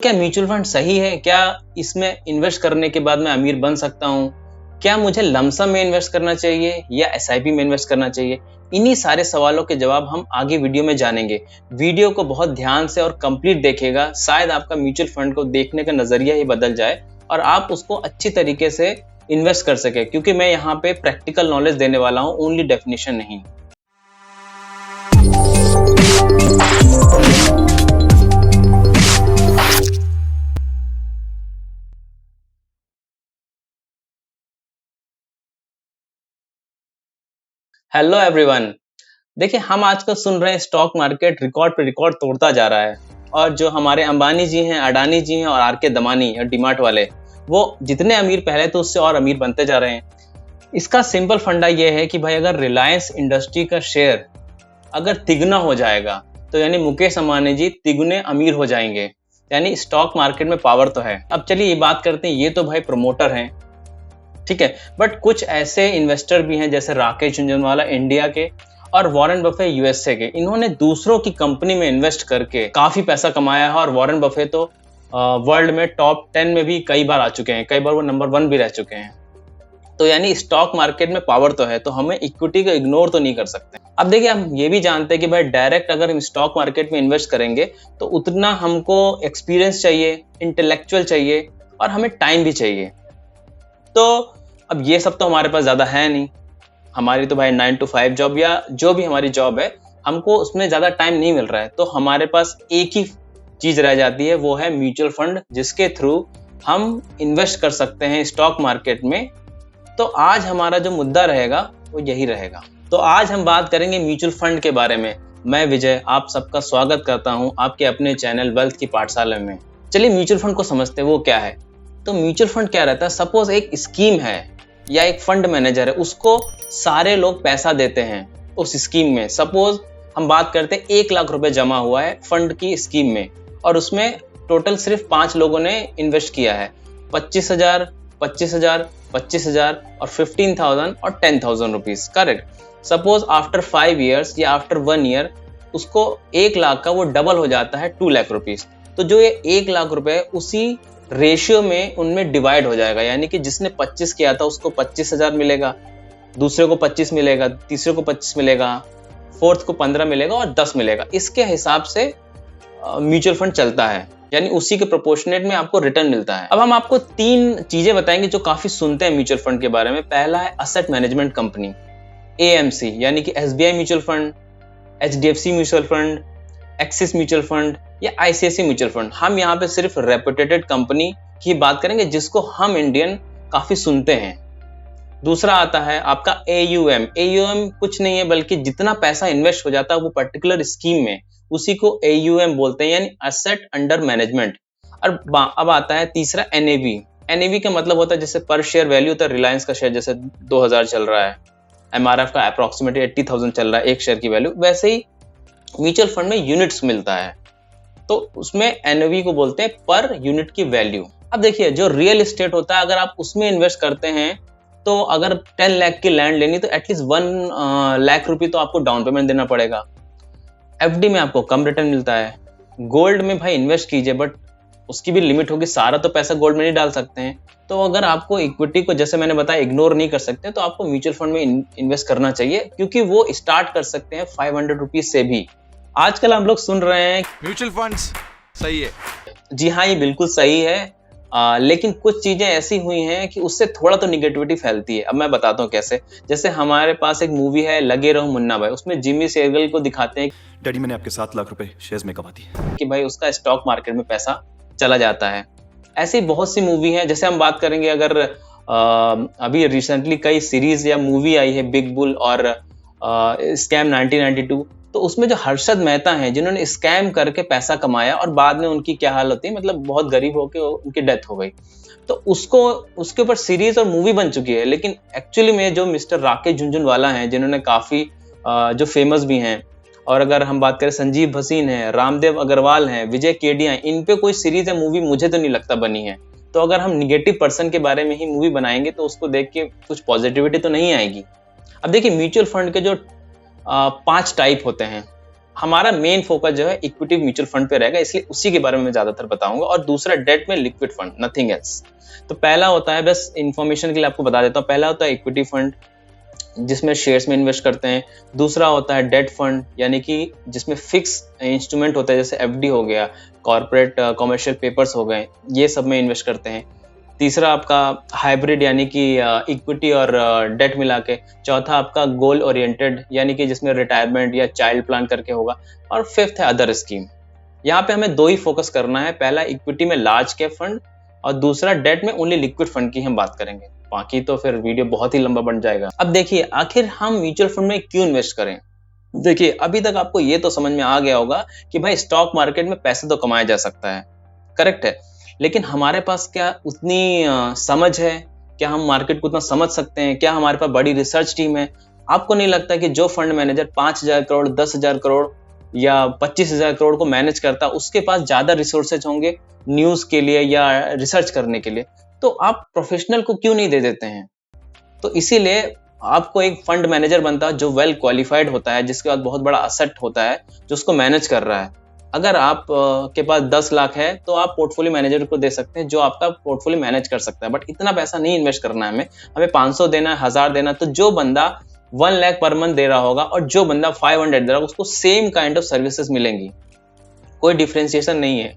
क्या mutual fund सही है? क्या इसमें इन्वेस्ट करने के बाद मैं अमीर बन सकता हूँ? क्या मुझे लमसम में इन्वेस्ट करना चाहिए या एसआईपी में इन्वेस्ट करना चाहिए? इन्हीं सारे सवालों के जवाब हम आगे वीडियो में जानेंगे। वीडियो को बहुत ध्यान से और कंप्लीट देखिएगा, शायद आपका म्यूचुअल फंड को देखने का नजरिया ही बदल जाए और आप उसको अच्छी तरीके से इन्वेस्ट कर सके, क्योंकि मैं यहाँ पे प्रैक्टिकल नॉलेज देने वाला हूँ, ओनली डेफिनेशन नहीं। Hello everyone. देखिए, हम आजकल सुन रहे हैं स्टॉक मार्केट रिकॉर्ड पे रिकॉर्ड तोड़ता जा रहा है और जो हमारे अंबानी जी हैं, अडानी जी हैं और आरके दमानी और डीमार्ट वाले, वो जितने अमीर पहले तो उससे और अमीर बनते जा रहे हैं। इसका सिंपल फंडा ये है कि भाई अगर रिलायंस इंडस्ट्री का शेयर अगर तिगुना हो जाएगा तो यानी मुकेश अंबानी जी तिगुने अमीर हो जाएंगे। यानी स्टॉक मार्केट में पावर तो है। अब चलिए ये बात करते हैं, ये तो भाई प्रमोटर हैं, ठीक है, बट कुछ ऐसे इन्वेस्टर भी हैं जैसे राकेश झुनझुनवाला इंडिया के और वॉरेन बफे यूएसए के। इन्होंने दूसरों की कंपनी में इन्वेस्ट करके काफी पैसा कमाया है और वॉरेन बफे तो वर्ल्ड में टॉप 10 में भी कई बार आ चुके हैं, कई बार वो नंबर 1 भी रह चुके हैं। तो यानी स्टॉक मार्केट में पावर तो है, तो हमें इक्विटी को इग्नोर तो नहीं कर सकते। अब देखिए, हम ये भी जानते हैं कि भाई डायरेक्ट अगर हम स्टॉक मार्केट में इन्वेस्ट करेंगे तो उतना हमको एक्सपीरियंस चाहिए, इंटेलेक्चुअल चाहिए और हमें टाइम भी चाहिए। तो अब ये सब तो हमारे पास ज़्यादा है नहीं। हमारी तो भाई 9 to 5 जॉब या जो भी हमारी जॉब है, हमको उसमें ज़्यादा टाइम नहीं मिल रहा है। तो हमारे पास एक ही चीज़ रह जाती है, वो है म्यूचुअल फंड, जिसके थ्रू हम इन्वेस्ट कर सकते हैं स्टॉक मार्केट में। तो आज हमारा जो मुद्दा रहेगा वो यही रहेगा। तो आज हम बात करेंगे म्यूचुअल फंड के बारे में। मैं विजय आप सबका स्वागत करता हूँ आपके अपने चैनल वेल्थ की पाठशाला में। चलिए म्यूचुअल फंड को समझते हैं, वो क्या है। तो म्यूचुअल फंड क्या रहता है? सपोज एक स्कीम है या एक फंड मैनेजर है, उसको सारे लोग पैसा देते हैं उस स्कीम में। सपोज हम बात करते हैं 1 लाख रुपए जमा हुआ है फंड की स्कीम में और उसमें टोटल सिर्फ 5 लोगों ने इन्वेस्ट किया है। 25,000, 25,000, 25,000 और 15,000 और 10,000 rupees, correct. Suppose after 5 years या आफ्टर 1 ईयर उसको 1 लाख का वो डबल हो जाता है 2 लाख रुपीज। तो जो ये 1 लाख रुपए उसी रेशियो में उनमें डिवाइड हो जाएगा, यानी कि जिसने 25 किया था उसको 25,000 मिलेगा, दूसरे को 25 मिलेगा, तीसरे को 25 मिलेगा, फोर्थ को 15 मिलेगा और 10 मिलेगा। इसके हिसाब से म्यूचुअल फंड चलता है, यानी उसी के प्रोपोर्शनेट में आपको रिटर्न मिलता है। अब हम आपको 3 चीजें बताएंगे जो काफी सुनते हैं म्यूचुअल फंड के बारे में। पहला है असेट मैनेजमेंट कंपनी, एएमसी, यानी कि SBI mutual fund, HDFC mutual fund, axis mutual fund या आईसीआईसी म्यूचुअल फंड। हम यहाँ पे सिर्फ रेपुटेटेड कंपनी की बात करेंगे जिसको हम इंडियन काफी सुनते हैं। दूसरा आता है आपका एयूएम। एयूएम कुछ नहीं है बल्कि जितना पैसा इन्वेस्ट हो जाता है वो पर्टिकुलर स्कीम में, उसी को एयूएम बोलते हैं, यानी एसेट अंडर मैनेजमेंट। और अब आता है तीसरा एनएवी। एनएवी का मतलब होता है जैसे पर शेयर वैल्यू होता है। रिलायंस का शेयर जैसे 2000 चल रहा है, एमआरएफ का अप्रोक्सीमेटली 80,000 चल रहा है एक शेयर की वैल्यू, वैसे ही म्यूचुअल फंड में यूनिट्स मिलता है, तो उसमें एनएवी को बोलते हैं पर यूनिट की वैल्यू। अब देखिए, जो रियल एस्टेट होता है, अगर आप उसमें इन्वेस्ट करते हैं तो अगर 10 लाख की लैंड लेनी तो एटलीस्ट 1 लाख रुपए तो आपको डाउन पेमेंट देना पड़ेगा। एफडी में आपको कम रिटर्न मिलता है। गोल्ड में भाई इन्वेस्ट कीजिए, बट उसकी भी लिमिट होगी, सारा तो पैसा गोल्ड में नहीं डाल सकते हैं। तो अगर आपको इक्विटी को, जैसे मैंने बताया, इग्नोर नहीं कर सकते, तो आपको म्यूचुअल फंड में इन्वेस्ट करना चाहिए, क्योंकि वो स्टार्ट कर सकते हैं 500 रुपीज से भी। आजकल हम लोग सुन रहे हैं म्यूचुअल फंड्स सही है। जी हाँ, ये बिल्कुल सही है, लेकिन कुछ चीजें ऐसी हुई हैं कि उससे थोड़ा तो निगेटिविटी फैलती है। अब मैं बताता हूँ कैसे। जैसे हमारे पास एक मूवी है लगे रहो मुन्ना भाई, उसमें जिमी शेरगिल को दिखाते हैं डैडी मैंने आपके 7 लाख रुपए शेयर्स में कमा दिए कि भाई उसका स्टॉक मार्केट में पैसा चला जाता है। ऐसी बहुत सी मूवी हैं। जैसे हम बात करेंगे, अगर अभी रिसेंटली कई सीरीज या मूवी आई है, बिग बुल और स्कैम 1992, तो उसमें जो हर्षद मेहता हैं जिन्होंने स्कैम करके पैसा कमाया और बाद में उनकी क्या हाल होती है, मतलब बहुत गरीब होकर उनकी डेथ हो गई, तो उसके ऊपर सीरीज और मूवी बन चुकी है। लेकिन एक्चुअली में जो मिस्टर राकेश झुनझुनवाला हैं, जिन्होंने काफी जो फेमस भी हैं, और अगर हम बात करें संजीव भसीन है, रामदेव अग्रवाल हैं, विजय केडिया हैं, इन पे कोई सीरीज या मूवी मुझे तो नहीं लगता बनी है। तो अगर हम निगेटिव पर्सन के बारे में ही मूवी बनाएंगे तो उसको देख के कुछ पॉजिटिविटी तो नहीं आएगी। अब देखिए, म्यूचुअल फंड के जो 5 टाइप होते हैं, हमारा मेन फोकस जो है इक्विटी म्यूचुअल फंड पे रहेगा, इसलिए उसी के बारे में मैं ज्यादातर बताऊंगा। और दूसरा डेट में लिक्विड फंड, नथिंग एल्स। तो पहला होता है, बस इंफॉर्मेशन के लिए आपको बता देता हूँ, पहला होता है इक्विटी फंड जिसमें शेयर्स में इन्वेस्ट करते हैं। दूसरा होता है डेट फंड, यानी कि जिसमें फिक्स इंस्ट्रूमेंट होता है, जैसे एफडी हो गया, कॉर्पोरेट कमर्शियल पेपर्स हो गए, ये सब में इन्वेस्ट करते हैं। तीसरा आपका हाइब्रिड, यानी कि इक्विटी और डेट मिला के। चौथा आपका गोल ओरिएंटेड, यानी कि जिसमें रिटायरमेंट या चाइल्ड प्लान करके होगा। और फिफ्थ है अदर स्कीम। यहाँ पे हमें दो ही फोकस करना है, पहला इक्विटी में लार्ज कैप फंड और दूसरा डेट में ओनली लिक्विड फंड की हम बात करेंगे, बाकी तो फिर वीडियो बहुत ही लंबा बन जाएगा। अब देखिए आखिर हम म्यूचुअल फंड में क्यों इन्वेस्ट करें। देखिए अभी तक आपको ये तो समझ में आ गया होगा कि भाई स्टॉक मार्केट में पैसे तो कमाया जा सकता है, करेक्ट है, लेकिन हमारे पास क्या उतनी समझ है, क्या हम मार्केट को उतना समझ सकते हैं, क्या हमारे पास बड़ी रिसर्च टीम है। आपको नहीं लगता कि जो फंड मैनेजर 5,000 करोड़ 10,000 करोड़ या 25,000 करोड़ को मैनेज करता है, उसके पास ज्यादा रिसोर्सेज होंगे न्यूज के लिए या रिसर्च करने के लिए, तो आप प्रोफेशनल को क्यों नहीं दे देते हैं। तो इसीलिए आपको एक फंड मैनेजर बनता है जो वेल क्वालिफाइड होता है, जिसके बाद बहुत बड़ा असेट होता है जो उसको मैनेज कर रहा है। अगर आप के पास 10 लाख है तो आप पोर्टफोलियो मैनेजर को दे सकते हैं जो आपका पोर्टफोलियो मैनेज कर सकता है, बट इतना पैसा नहीं इन्वेस्ट करना है हमें 500 देना है, 1000 देना है। तो जो बंदा 1 लाख पर मंथ दे रहा होगा और जो बंदा 500 दे रहा होगा, उसको सेम काइंड ऑफ सर्विसेज मिलेंगी, कोई डिफरेंशिएशन नहीं है,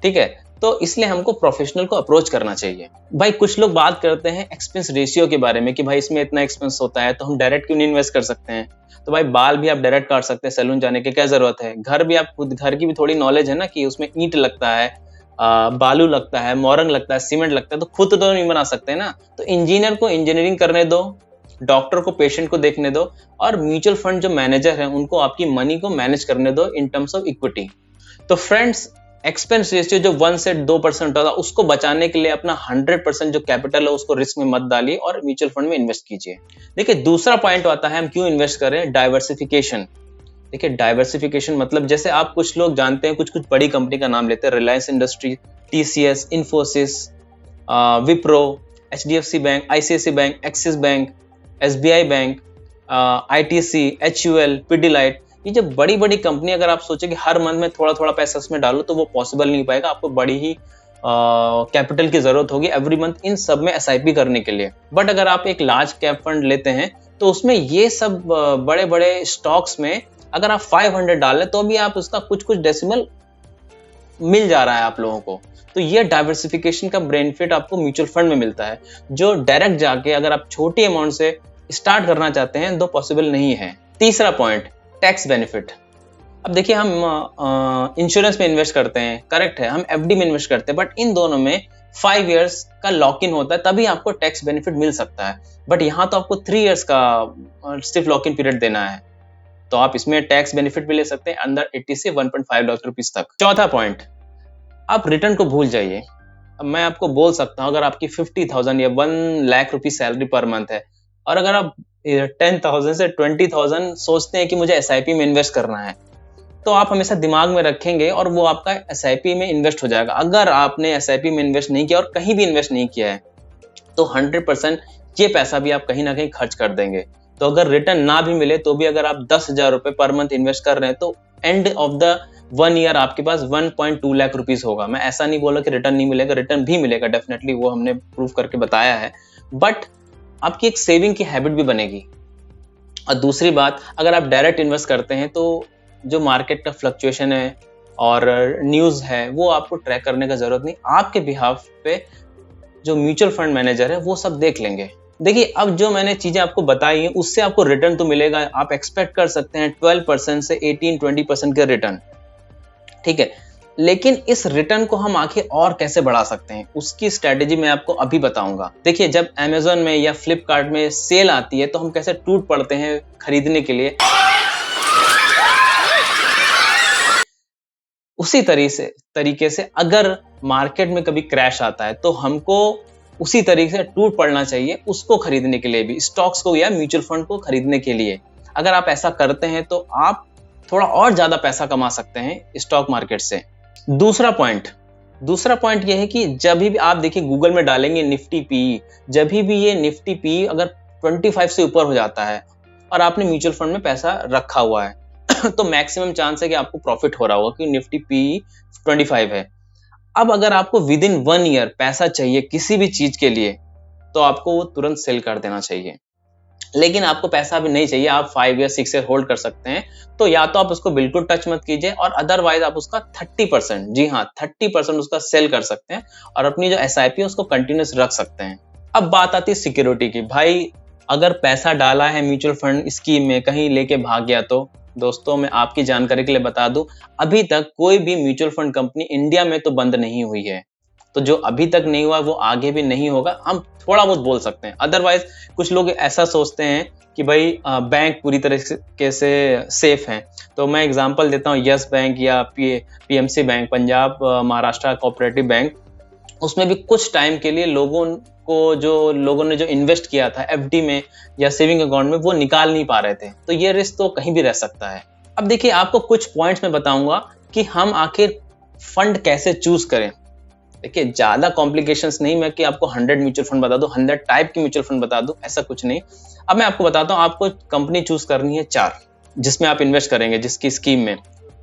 ठीक है। तो इसलिए हमको प्रोफेशनल को अप्रोच करना चाहिए। भाई कुछ लोग बात करते हैं एक्सपेंस रेशियो के बारे में कि भाई इसमें इतना एक्सपेंस होता है तो हम डायरेक्ट क्यों नहीं इन्वेस्ट कर सकते हैं। तो भाई बाल भी आप डायरेक्ट काट सकते हैं, सैलून जाने की क्या जरूरत है। घर भी आप खुद, घर की भी थोड़ी नॉलेज है ना कि उसमें ईंट लगता है, बालू लगता है, मोरंग लगता है, सीमेंट लगता है, तो खुद तो नहीं बना सकते ना। तो इंजीनियर को इंजीनियरिंग करने दो, डॉक्टर को पेशेंट को देखने दो, और म्यूचुअल फंड जो मैनेजर है उनको आपकी मनी को मैनेज करने दो इन टर्म्स ऑफ इक्विटी। तो फ्रेंड्स एक्सपेंस रेशियो जो 1 से 2% होता है, उसको बचाने के लिए अपना 100% जो कैपिटल है उसको रिस्क में मत डालिए और म्यूचुअल फंड में इन्वेस्ट कीजिए। देखिए दूसरा पॉइंट आता है हम क्यों इन्वेस्ट करें, डाइवर्सिफिकेशन। देखिए डाइवर्सिफिकेशन मतलब जैसे आप कुछ लोग जानते हैं, कुछ कुछ बड़ी कंपनी का नाम लेते हैं, Reliance industry, TCS, Infosys, Wipro, HDFC bank, ICIC bank, Axis bank, SBI bank, ITC, HUL, Pidilite, ये जो बड़ी बड़ी कंपनी, अगर आप सोचे कि हर मंथ में थोड़ा थोड़ा पैसा उसमें डालो तो वो पॉसिबल नहीं पाएगा, आपको बड़ी ही कैपिटल की जरूरत होगी एवरी मंथ इन सब में एसआईपी करने के लिए। बट अगर आप एक लार्ज कैप फंड लेते हैं तो उसमें ये सब बड़े बड़े स्टॉक्स में अगर आप 500 डालें तो भी आप उसका कुछ कुछ डेसिमल मिल जा रहा है आप लोगों को। तो ये डाइवर्सिफिकेशन का बेनिफिट आपको म्यूचुअल फंड में मिलता है, जो डायरेक्ट जाके अगर आप छोटी अमाउंट से स्टार्ट करना चाहते हैं तो पॉसिबल नहीं है। तीसरा पॉइंट, टैक्स बेनिफिट। अब देखिए हम इंश्योरेंस में इन्वेस्ट करते हैं, करेक्ट है, हम एफडी में इन्वेस्ट करते हैं, बट इन दोनों में 5 इयर्स का लॉक इन होता है, तभी आपको टैक्स बेनिफिट मिल सकता है। बट यहाँ तो आपको 3 इयर्स का सिर्फ लॉक इन पीरियड देना है, तो आप इसमें टैक्स बेनिफिट भी ले सकते हैं अंदर 80 से 1.5 लाख रुपीस तक। चौथा पॉइंट, आप रिटर्न को भूल जाइए। अब मैं आपको बोल सकता हूँ, अगर आपकी 50,000 या 1 lakh rupees salary per month है और अगर आप 10,000 से 20,000 सोचते हैं कि मुझे एसआईपी में इन्वेस्ट करना है, तो आप हमेशा दिमाग में रखेंगे और वो आपका एसआईपी में इन्वेस्ट हो जाएगा। अगर आपने एसआईपी में इन्वेस्ट नहीं किया और कहीं भी इन्वेस्ट नहीं किया है तो 100% ये पैसा भी आप कहीं ना कहीं खर्च कर देंगे। तो अगर रिटर्न ना भी मिले तो भी अगर आप 10,000 रुपए पर मंथ इन्वेस्ट कर रहे हैं तो एंड ऑफ द 1 ईयर आपके पास 1.2 लाख रुपीस होगा। मैं ऐसा नहीं बोला कि रिटर्न नहीं मिलेगा, रिटर्न भी मिलेगा डेफिनेटली, वो हमने प्रूव करके बताया है, बट आपकी एक सेविंग की हैबिट भी बनेगी। और दूसरी बात, अगर आप डायरेक्ट इन्वेस्ट करते हैं तो जो मार्केट का फ्लक्चुएशन है और न्यूज़ है वो आपको ट्रैक करने का जरूरत नहीं, आपके बिहाफ पे जो म्यूचुअल फंड मैनेजर है वो सब देख लेंगे। देखिए अब जो मैंने चीजें आपको बताई हैं उससे आपको रिटर्न तो मिलेगा, आप एक्सपेक्ट कर सकते हैं 12% से 18-20% के रिटर्न, ठीक है। लेकिन इस रिटर्न को हम आखिर और कैसे बढ़ा सकते हैं, उसकी स्ट्रेटेजी मैं आपको अभी बताऊंगा। देखिए जब अमेज़न में या फ्लिपकार्ट में सेल आती है तो हम कैसे टूट पड़ते हैं खरीदने के लिए, उसी तरीके से अगर मार्केट में कभी क्रैश आता है तो हमको उसी तरीके से टूट पड़ना चाहिए उसको खरीदने के लिए भी, स्टॉक्स को या म्यूचुअल फंड को खरीदने के लिए। अगर आप ऐसा करते हैं तो आप थोड़ा और ज्यादा पैसा कमा सकते हैं स्टॉक मार्केट से। दूसरा पॉइंट यह है कि जब भी आप देखिए गूगल में डालेंगे निफ्टी पी, जब भी ये निफ्टी पी अगर 25 से ऊपर हो जाता है और आपने म्यूचुअल फंड में पैसा रखा हुआ है तो मैक्सिमम चांस है कि आपको प्रॉफिट हो रहा होगा कि निफ्टी पी 25 है। अब अगर आपको विद इन 1 ईयर पैसा चाहिए किसी भी चीज के लिए, तो आपको वो तुरंत सेल कर देना चाहिए। लेकिन आपको पैसा अभी नहीं चाहिए, आप 5 या 6 ईयर होल्ड कर सकते हैं, तो या तो आप उसको बिल्कुल टच मत कीजिए, और अदरवाइज आप उसका 30%, जी हाँ 30% उसका सेल कर सकते हैं और अपनी जो SIP है उसको कंटिन्यूस रख सकते हैं। अब बात आती है सिक्योरिटी की। भाई अगर पैसा डाला है म्यूचुअल फंड स्कीम में, कहीं लेके भाग गया, तो दोस्तों मैं आपकी जानकारी के लिए बता दूं, अभी तक कोई भी म्यूचुअल फंड कंपनी इंडिया में तो बंद नहीं हुई है। तो जो अभी तक नहीं हुआ वो आगे भी नहीं होगा, हम थोड़ा बहुत बोल सकते हैं। अदरवाइज कुछ लोग ऐसा सोचते हैं कि भाई बैंक पूरी तरीके से सेफ हैं। तो मैं एग्जांपल देता हूँ, यस बैंक या PMC bank, Punjab Maharashtra cooperative bank, उसमें भी कुछ टाइम के लिए लोगों ने जो इन्वेस्ट किया था FD में या सेविंग अकाउंट में, वो निकाल नहीं पा रहे थे। तो ये रिस्क तो कहीं भी रह सकता है। अब देखिए, आपको कुछ पॉइंट्स में बताऊंगा कि हम आखिर फंड कैसे चूज करें। देखिए ज्यादा कॉम्प्लिकेशंस नहीं, मैं कि आपको 100 म्यूचुअल फंड बता दूं, 100 टाइप के म्यूचुअल फंड बता दूं, ऐसा कुछ नहीं। अब मैं आपको बताता हूं, आपको कंपनी चूज करनी है 4 जिसमें आप इन्वेस्ट करेंगे, जिसकी स्कीम में।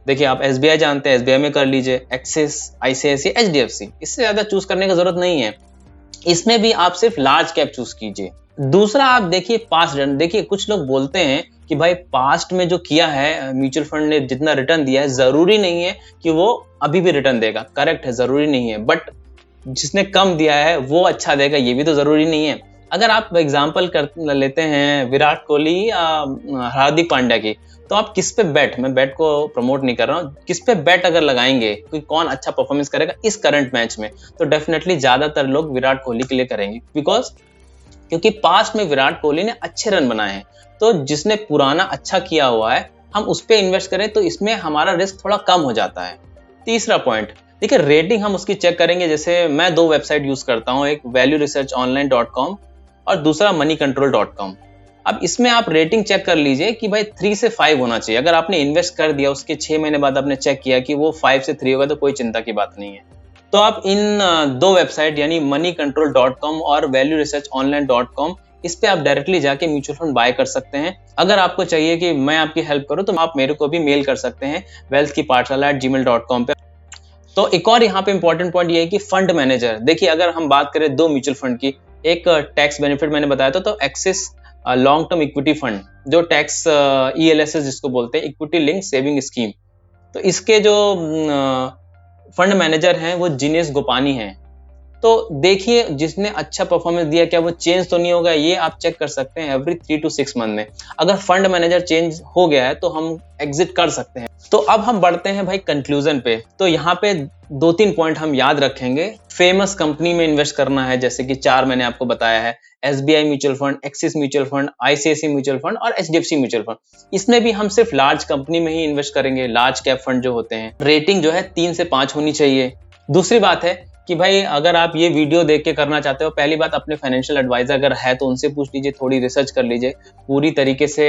देखिए आप SBI जानते हैं, SBI में कर लीजिए, एक्सिस, ICICI, HDFC, इससे ज्यादा चूज करने की जरूरत नहीं है। इसमें भी आप सिर्फ लार्ज कैप चूज कीजिए। दूसरा, आप देखिए पास्ट रिटर्न। देखिए कुछ लोग बोलते हैं कि भाई पास्ट में जो किया है म्यूचुअल फंड ने, जितना रिटर्न दिया है, जरूरी नहीं है कि वो अभी भी रिटर्न देगा। करेक्ट है, जरूरी नहीं है, बट जिसने कम दिया है वो अच्छा देगा, ये भी तो जरूरी नहीं है। अगर आप एग्जांपल कर लेते हैं विराट कोहली या हार्दिक पांड्या की, तो आप किस पे बैट, मैं बैट को प्रमोट नहीं कर रहा हूँ, किस पे बैट अगर लगाएंगे कि कौन अच्छा परफॉर्मेंस करेगा इस करंट मैच में, तो डेफिनेटली ज्यादातर लोग विराट कोहली के लिए करेंगे। क्योंकि पास्ट में विराट कोहली ने अच्छे रन बनाए हैं, तो जिसने पुराना अच्छा किया हुआ है हम उस पर इन्वेस्ट करें तो इसमें हमारा रिस्क थोड़ा कम हो जाता है। तीसरा पॉइंट, देखिए रेटिंग हम उसकी चेक करेंगे। जैसे मैं 2 वेबसाइट यूज करता हूँ, एक valueresearchonline.com और दूसरा moneycontrol.com। अब इसमें आप रेटिंग चेक कर लीजिए कि भाई 3 से 5 होना चाहिए। अगर आपने इन्वेस्ट कर दिया, उसके 6 महीने बाद आपने चेक किया कि वो 5 से 3 होगा, तो कोई चिंता की बात नहीं है। तो आप इन 2 वेबसाइट यानी moneycontrol.com और valueresearchonline.com, इस पे आप डायरेक्टली जाके म्यूचुअल फंड बाय कर सकते हैं। अगर आपको चाहिए कि मैं आपकी हेल्प करूं तो आप मेरे को भी मेल कर सकते हैं wealthkipathshala@gmail.com पे। तो एक और यहाँ पे इंपॉर्टेंट पॉइंट ये है कि फंड मैनेजर। देखिए अगर हम बात करें 2 म्यूचुअल फंड की, एक टैक्स बेनिफिट मैंने बताया था, तो axis long term equity fund, जो टैक्स ELSS जिसको बोलते हैं, इक्विटी लिंक सेविंग स्कीम, तो इसके जो फंड मैनेजर हैं वो जिनेश गोपानी हैं। तो देखिए जिसने अच्छा परफॉर्मेंस दिया, क्या वो चेंज तो नहीं होगा, ये आप चेक कर सकते हैं एवरी 3 to 6 मंथ में। अगर फंड मैनेजर चेंज हो गया है तो हम एग्जिट कर सकते हैं। तो अब हम बढ़ते हैं भाई कंक्लूजन पे। तो यहाँ पे 2-3 पॉइंट हम याद रखेंगे। फेमस कंपनी में इन्वेस्ट करना है, जैसे कि 4 मैंने आपको बताया है, SBI mutual fund, axis mutual fund, ICICI mutual fund और HDFC म्यूचुअल फंड। इसमें भी हम सिर्फ लार्ज कंपनी में ही इन्वेस्ट करेंगे, लार्ज कैप फंड जो होते हैं। रेटिंग जो है 3 से 5 होनी चाहिए। दूसरी बात है कि भाई अगर आप ये वीडियो देख के करना चाहते हो, पहली बात अपने फाइनेंशियल एडवाइजर अगर है तो उनसे पूछ लीजिए, थोड़ी रिसर्च कर लीजिए। पूरी तरीके से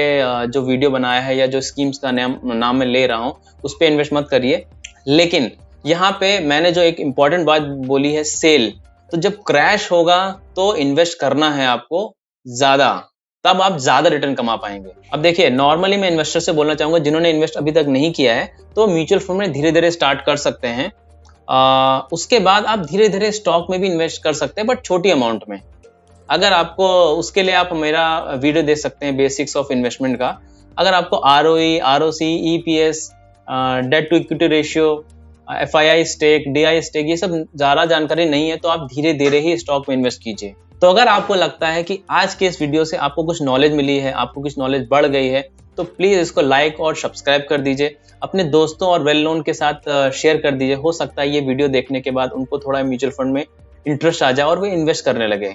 जो वीडियो बनाया है या जो स्कीम्स का नाम मैं ले रहा हूँ उस पर इन्वेस्ट मत करिए। लेकिन यहाँ पे मैंने जो एक इंपॉर्टेंट बात बोली है, सेल, तो जब क्रैश होगा तो इन्वेस्ट करना है आपको ज्यादा, तब आप ज्यादा रिटर्न कमा पाएंगे। अब देखिए नॉर्मली मैं इन्वेस्टर से बोलना चाहूंगा जिन्होंने इन्वेस्ट अभी तक नहीं किया है, तो म्यूचुअल फंड में धीरे धीरे स्टार्ट कर सकते हैं। उसके बाद आप धीरे धीरे स्टॉक में भी इन्वेस्ट कर सकते हैं, बट छोटी अमाउंट में। अगर आपको उसके लिए आप मेरा वीडियो देख सकते हैं बेसिक्स ऑफ इन्वेस्टमेंट का। अगर आपको ROE, ROC, EPS, debt to equity ratio, FII stake, DI stake, ये सब ज़्यादा जानकारी नहीं है, तो आप धीरे धीरे ही स्टॉक में इन्वेस्ट कीजिए। तो अगर आपको लगता है कि आज के इस वीडियो से आपको कुछ नॉलेज मिली है, आपको कुछ नॉलेज बढ़ गई है, तो प्लीज़ इसको लाइक और सब्सक्राइब कर दीजिए। अपने दोस्तों और वेल नोन के साथ शेयर कर दीजिए। हो सकता है ये वीडियो देखने के बाद उनको थोड़ा म्यूचुअल फंड में इंटरेस्ट आ जाए और वे इन्वेस्ट करने लगे।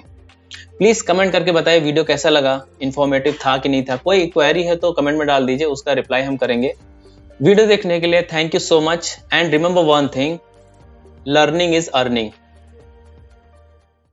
प्लीज़ कमेंट करके बताइए वीडियो कैसा लगा, इन्फॉर्मेटिव था कि नहीं था। कोई क्वेरी है तो कमेंट में डाल दीजिए, उसका रिप्लाई हम करेंगे। वीडियो देखने के लिए thank you so much, and remember one thing, learning is earning.